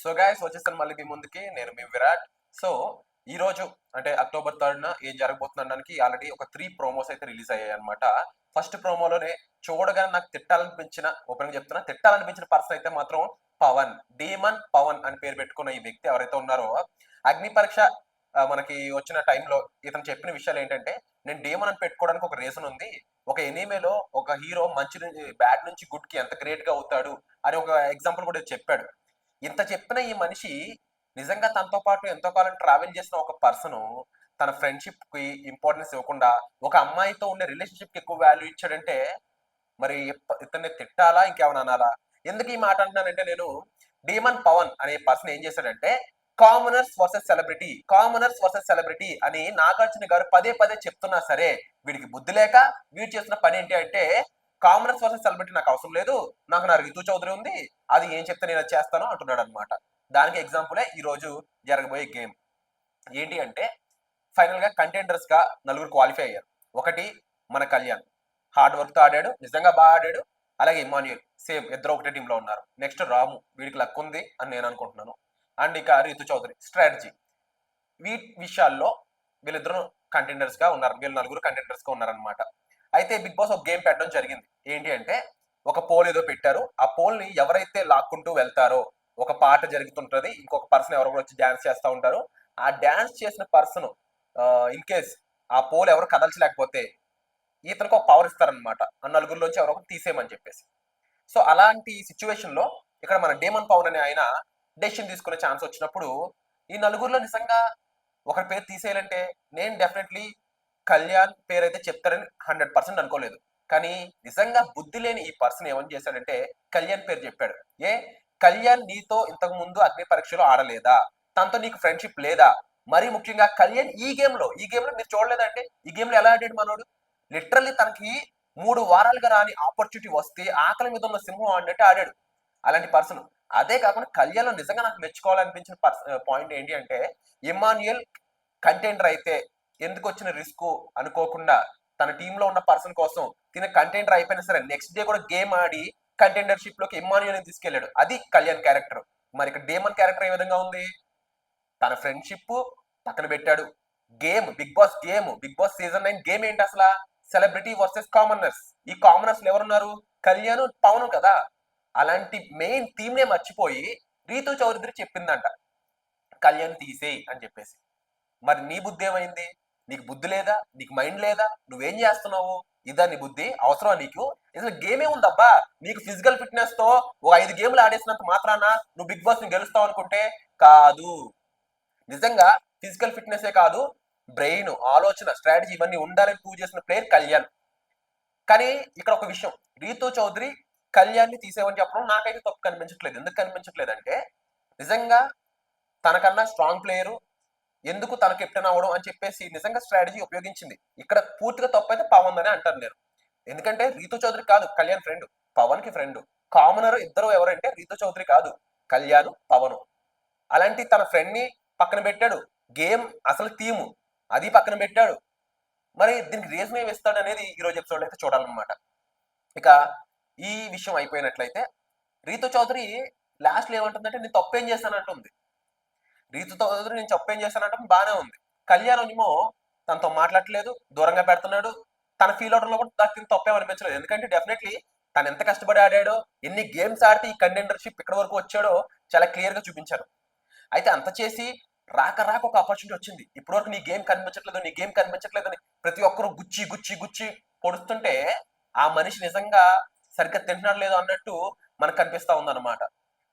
So guys వచ్చేసాను మళ్ళీ మీ ముందుకి. నేను మీ విరాట్. సో ఈ రోజు అంటే అక్టోబర్ 3 ఏం జరగబోతుందనడానికి ఆల్రెడీ ఒక 3 ప్రోమోస్ అయితే రిలీజ్ అయ్యాయి అనమాట. ఫస్ట్ ప్రోమోలోనే చూడగానే నాకు తిట్టాలనిపించిన, ఓపెన్ చెప్తున్నా, తిట్టాలనిపించిన పర్సన్ అయితే మాత్రం పవన్. డీమన్ పవన్ అని పేరు పెట్టుకున్న ఈ వ్యక్తి ఎవరైతే ఉన్నారో, అగ్ని పరీక్ష మనకి వచ్చిన టైంలో ఇతను చెప్పిన విషయాలు ఏంటంటే, నేను డీమన్ అని పెట్టుకోవడానికి ఒక రీజన్ ఉంది. ఒక ఎనీమేలో ఒక హీరో మంచి బ్యాడ్ నుంచి గుడ్ కి ఎంత గ్రేట్ గా అవుతాడు అని ఒక ఎగ్జాంపుల్ కూడా చెప్పాడు. ఇంత చెప్పిన ఈ మనిషి నిజంగా తనతో పాటు ఎంతో కాలం ట్రావెల్ చేసిన ఒక పర్సన్ తన ఫ్రెండ్షిప్ కి ఇంపార్టెన్స్ ఇవ్వకుండా ఒక అమ్మాయితో ఉండే రిలేషన్షిప్ కి ఎక్కువ వాల్యూ ఇచ్చాడంటే మరి ఇతన్ని తిట్టాలా ఇంకేమైనా అనాలా? ఎందుకు ఈ మాట అంటున్నానంటే, నేను డీమన్ పవన్ అనే పర్సన్ ఏం చేశాడంటే కామనర్స్ వర్సెస్ సెలబ్రిటీ అని నాగార్జున గారు పదే పదే చెప్తున్నా సరే వీడికి బుద్ధి లేక వీడు చేస్తున్న పని ఏంటి అంటే, కామనర్స్ వర్సెస్ సెలబ్రిటీ నాకు అవసరం లేదు, నాకు నా రితు చౌదరి ఉంది, అది ఏం చెప్తే నేను చేస్తాను అంటున్నాడు అనమాట. దానికి ఎగ్జాంపులే ఈ రోజు జరగబోయే గేమ్. ఏంటి అంటే, ఫైనల్ గా కంటెండర్స్ గా నలుగురు క్వాలిఫై అయ్యారు. ఒకటి మన కళ్యాణ్, హార్డ్ వర్క్ తో ఆడాడు, నిజంగా బాగా ఆడాడు. అలాగే ఇమాన్యుయల్ సేమ్, ఇద్దరు ఒకటే టీంలో ఉన్నారు. నెక్స్ట్ రాము, వీడికి లక్ ఉంది అని నేను అనుకుంటున్నాను. అండ్ ఇక రితు చౌదరి స్ట్రాటజీ. విషయాల్లో వీళ్ళిద్దరు కంటెండర్స్ గా ఉన్నారు, వీళ్ళు నలుగురు కంటెండర్స్ గా ఉన్నారనమాట. అయితే బిగ్ బాస్ ఒక గేమ్ పెట్టడం జరిగింది. ఏంటి అంటే, ఒక పోల్ ఏదో పెట్టారు. ఆ పోల్ ని ఎవరైతే లాక్కుంటూ వెళ్తారో, ఒక పాట జరుగుతుంటది, ఇంకొక పర్సన్ ఎవరో వచ్చి డాన్స్ చేస్తూ ఉంటారు. ఆ డాన్స్ చేసిన పర్సన్ ఇన్ కేస్ ఆ పోల్ ఎవరు కదల్చలేకపోతే ఇతనికి ఒక పవర్ ఇస్తారనమాట, ఆ నలుగురిలోంచి ఎవరో ఒకరు తీసేయమని చెప్పేసి. సో అలాంటి సిచ్యువేషన్ లో ఇక్కడ మన డేమన్ పవన్ అనే ఆయన డెసిషన్ తీసుకునే ఛాన్స్ వచ్చినప్పుడు, ఈ నలుగురిలో నిజంగా ఒకరి పేరు తీసేయాలంటే నేను డెఫినెట్లీ కళ్యాణ్ పేరు అయితే చెప్తారని 100% అనుకోలేదు. కానీ నిజంగా బుద్ధి లేని ఈ పర్సన్ ఏమని చేశాడంటే కళ్యాణ్ పేరు చెప్పాడు. ఏ, కళ్యాణ్ నీతో ఇంతకు ముందు అగ్ని పరీక్షలో ఆడలేదా? తనతో నీకు ఫ్రెండ్షిప్ లేదా? మరీ ముఖ్యంగా కళ్యాణ్ ఈ గేమ్ లో మీరు చూడలేదంటే, ఈ గేమ్ లో ఎలా ఆడాడు మనోడు? లిటరల్లీ తనకి 3 వారాలుగా రాని ఆపర్చునిటీ వస్తే ఆకలి మీద ఉన్న సింహం ఆడినట్టు ఆడాడు అలాంటి పర్సన్. అదే కాకుండా కళ్యాణ్ నిజంగా నాకు మెచ్చుకోవాలనిపించిన పాయింట్ ఏంటి అంటే, ఇమాన్యుయల్ కంటెండర్ అయితే ఎందుకు వచ్చిన రిస్క్ అనుకోకుండా తన టీంలో ఉన్న పర్సన్ కోసం తిన కంటెండర్ అయిపోయినా సరే నెక్స్ట్ డే కూడా గేమ్ ఆడి కంటెండర్షిప్ లోకి ఇమాన్యుయల్ తీసుకెళ్లాడు. అది కళ్యాణ్ క్యారెక్టర్. మరి ఇక్కడ డేమన్ క్యారెక్టర్ ఏ విధంగా ఉంది? తన ఫ్రెండ్షిప్ పక్కన పెట్టాడు. బిగ్ బాస్ సీజన్ 9 గేమ్ ఏంటి అసలు? Celebrity versus commoners. ఈ కామనర్స్ ఎవరున్నారు? కళ్యాణ్, పవన్ కదా. అలాంటి మెయిన్ థీమ్ నే మర్చిపోయి రీతు చౌదరి చెప్పిందంట కళ్యాణ్ తీసేయి అని చెప్పేసి. మరి నీ బుద్ధి ఏమైంది? నీకు బుద్ధి లేదా? నీకు మైండ్ లేదా? నువ్వేం చేస్తున్నావు? ఇదా నీ బుద్ధి? అవసరమా నీకు? అసలు గేమే ఉందబ్బా. నీకు ఫిజికల్ ఫిట్నెస్ తో ఓ 5 గేమ్లు ఆడేసినంత మాత్రాన నువ్వు బిగ్ బాస్ ని గెలుస్తావు అనుకుంటే కాదు. నిజంగా ఫిజికల్ ఫిట్నెస్ కాదు, బ్రెయిన్, ఆలోచన, స్ట్రాటజీ ఇవన్నీ ఉండాలని ప్రూవ్ చేసిన ప్లేయర్ కళ్యాణ్. కానీ ఇక్కడ ఒక విషయం, రీతు చౌదరి కళ్యాణ్ ని తీసేవని చెప్పడం నాకైతే తప్పు కనిపించట్లేదు. ఎందుకు కనిపించట్లేదు అంటే, నిజంగా తనకన్నా స్ట్రాంగ్ ప్లేయరు, ఎందుకు తన కెప్టెన్ అవ్వడం అని చెప్పేసి నిజంగా స్ట్రాటజీ ఉపయోగించింది. ఇక్కడ పూర్తిగా తప్పు అయితే పవన్ అని అంటాను నేను. ఎందుకంటే రీతు చౌదరి కాదు కళ్యాణ్ ఫ్రెండ్, పవన్ కి ఫ్రెండ్. కామనర్ ఇద్దరు ఎవరంటే రీతు చౌదరి కాదు, కళ్యాణ్, పవన్. అలాంటి తన ఫ్రెండ్ ని పక్కన పెట్టాడు. గేమ్ అసలు థీము అది పక్కన పెట్టాడు. మరి దీనికి రీజన్ ఏమి ఇస్తాడు అనేది ఈ రోజు ఎపిసోడ్ అయితే చూడాలన్నమాట. ఇక ఈ విషయం అయిపోయినట్లయితే, రీతు చౌదరి లాస్ట్ లో ఏమంటుందంటే నేను తప్పేం చేశానంటుంది. రీతు చౌదరి నేను తప్పేం చేశానంటే బానే ఉంది. కళ్యాణ్ ఏమో తనతో మాట్లాడట్లేదు, దూరంగా పెడుతున్నాడు. తన ఫీల్ అవడంలో కూడా నాకు తప్పేం అనిపించలేదు. ఎందుకంటే డెఫినెట్లీ తను ఎంత కష్టపడి ఆడాడో, ఎన్ని గేమ్స్ ఆడితే ఈ కంటెండర్షిప్ ఇక్కడ వరకు వచ్చాడో చాలా క్లియర్ గా చూపించారు. అయితే అంత చేసి రాక రాక ఒక ఆపర్చునిటీ వచ్చింది. ఇప్పటి వరకు నీ గేమ్ కనిపించట్లేదు అని ప్రతి ఒక్కరు గుచ్చి గుచ్చి గుచ్చి పొడుస్తుంటే, ఆ మనిషి నిజంగా సరిగ్గా తింటున్నాడు లేదో అన్నట్టు మనకు కనిపిస్తా ఉందన్నమాట.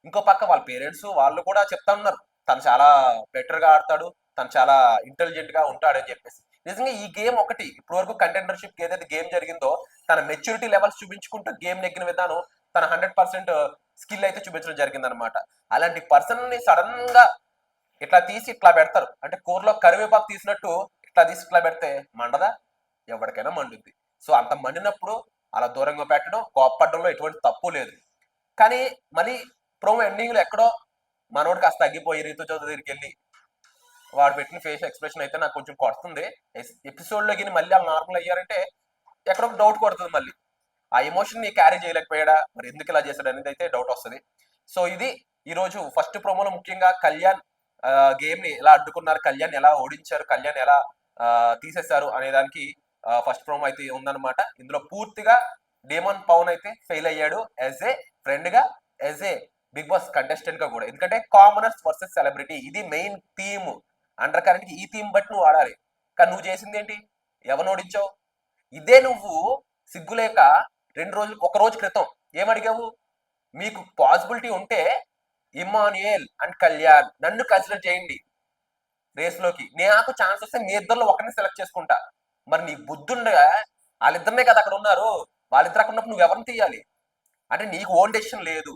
ఇంకో పక్క వాళ్ళ పేరెంట్స్ వాళ్ళు కూడా చెప్తా ఉన్నారు తను చాలా బెటర్ గా ఆడతాడు, తను చాలా ఇంటెలిజెంట్ గా ఉంటాడని చెప్పేసి. నిజంగా ఈ గేమ్ ఒకటి ఇప్పటి వరకు కంటెండర్షిప్ ఏదైతే గేమ్ జరిగిందో, తన మెచ్యూరిటీ లెవెల్స్ చూపించుకుంటూ గేమ్ నెగ్గిన విధానం, తన 100% స్కిల్ అయితే చూపించడం జరిగింది అనమాట. అలాంటి పర్సన్ ని సడన్ గా ఇట్లా తీసి ఇట్లా పెడతారు అంటే, కూరలో కరివేపాకు తీసినట్టు ఇట్లా తీసి ఇట్లా పెడితే మండదా? ఎవరికైనా మండుద్ది. సో అంత మండినప్పుడు అలా దూరంగా పెట్టడం, కోప్పడంలో ఎటువంటి తప్పు లేదు. కానీ మళ్ళీ ప్రోమో ఎండింగ్ లో ఎక్కడో మనోడు కాస్త తగ్గిపోయి రీతు చౌదరి దగ్గరికి వెళ్ళి వాడు పెట్టిన ఫేస్ ఎక్స్ప్రెషన్ అయితే నాకు కొంచెం కొడుతుంది. ఎపిసోడ్ లో గిని మళ్ళీ వాళ్ళు నార్మల్ అయ్యారంటే ఎక్కడో డౌట్ కొడుతుంది మళ్ళీ. ఆ ఎమోషన్ ని క్యారీ చేయలేకపోయాడా, మరి ఎందుకు ఇలా చేశాడు అనేది అయితే డౌట్ వస్తుంది. సో ఇది ఈ రోజు ఫస్ట్ ప్రోమోలో ముఖ్యంగా కళ్యాణ్ గేమ్ ని ఎలా అడ్డుకున్నారు, కళ్యాణ్ ఎలా ఓడించారు, కళ్యాణ్ ఎలా తీసేశారు అనే దానికి ఫస్ట్ ప్రోమో అయితే ఉందన్నమాట. ఇందులో పూర్తిగా డేమన్ పవన్ అయితే ఫెయిల్ అయ్యాడు యాజ్ ఏ ఫ్రెండ్ గా, as a big boss contestant గా కూడా. ఎందుకంటే కామనర్స్ వర్సెస్ సెలబ్రిటీ ఇది మెయిన్ థీమ్. అండర్ కరెంట్ ఈ థీమ్ బట్టి నువ్వు ఆడాలి. కానీ నువ్వు చేసింది ఏంటి? ఎవరిని ఓడించావు? ఇదే నువ్వు సిగ్గులేక ఒక రోజు క్రితం ఏమడిగావు? మీకు పాసిబిలిటీ ఉంటే ఇమ్మాన్యుయల్ అండ్ కళ్యాణ్ నన్ను కన్సిడర్ చేయండి రేస్ లోకి, నాకు ఛాన్స్ వస్తే మీ ఇద్దరిలో ఒకరిని సెలెక్ట్ చేసుకుంటా. మరి నీ బుద్ధుండగా వాళ్ళిద్దరినే కదా అక్కడ ఉన్నారు, వాళ్ళిద్దరు అక్కడ ఉన్నప్పుడు నువ్వు ఎవరిని తీయాలి? అంటే నీకు ఓన్ డెసిషన్ లేదు.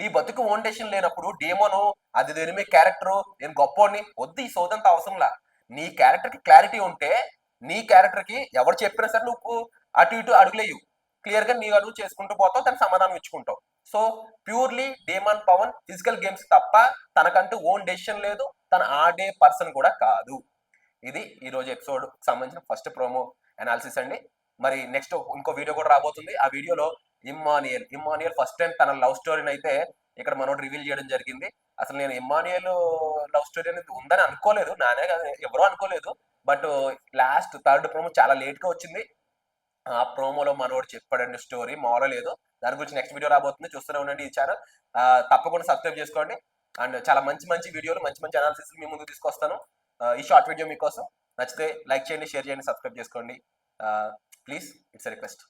నీ బతుకు ఓన్ డెసిషన్ లేనప్పుడు డేమోను అది దేని క్యారెక్టర్ నేను గొప్పోడిని వద్దు, ఈ సోదంతా అవసరంలా. నీ క్యారెక్టర్ కి క్లారిటీ ఉంటే నీ క్యారెక్టర్ కి ఎవరు చెప్పినా సరే నువ్వు అటు ఇటు అడుగులేవు, క్లియర్ గా నీ అడుగు చేసుకుంటూ పోతావు, దానికి సమాధానం ఇచ్చుకుంటావు. సో ప్యూర్లీ డేమన్ పవన్ ఫిజికల్ గేమ్స్ తప్ప తనకంటూ ఓన్ డెసిషన్ లేదు, తన ఆడే పర్సన్ కూడా కాదు. ఇది ఈ రోజు ఎపిసోడ్ సంబంధించిన ఫస్ట్ ప్రోమో అనాలిసిస్ అండి. మరి నెక్స్ట్ ఇంకో వీడియో కూడా రాబోతుంది. ఆ వీడియోలో ఇమ్మాన్యుయల్ ఫస్ట్ టైం తన లవ్ స్టోరీని అయితే ఇక్కడ మనోడు రివీల్ చేయడం జరిగింది. అసలు నేను ఇమ్మాన్యుయల్ లవ్ స్టోరీ అనేది ఉందని అనుకోలేదు, నానే కదా ఎవరో అనుకోలేదు. బట్ లాస్ట్ థర్డ్ ప్రోమో చాలా లేట్ గా వచ్చింది. ఆ ప్రోమోలో మనోడు చెప్పాడండి స్టోరీ మామూలు లేదు. దాని గురించి నెక్స్ట్ వీడియో రాబోతుంది, చూస్తూనే ఉండండి ఈ ఛానల్. తప్పకుండా సబ్స్క్రైబ్ చేసుకోండి. అండ్ చాలా మంచి మంచి వీడియోలు, మంచి మంచి అనాలిసిస్ మీ ముందుకు తీసుకొస్తాను. ఈ షార్ట్ వీడియో మీకోసం. నచ్చితే లైక్ చేయండి, షేర్ చేయండి, సబ్స్క్రైబ్ చేసుకోండి. Please, it's request.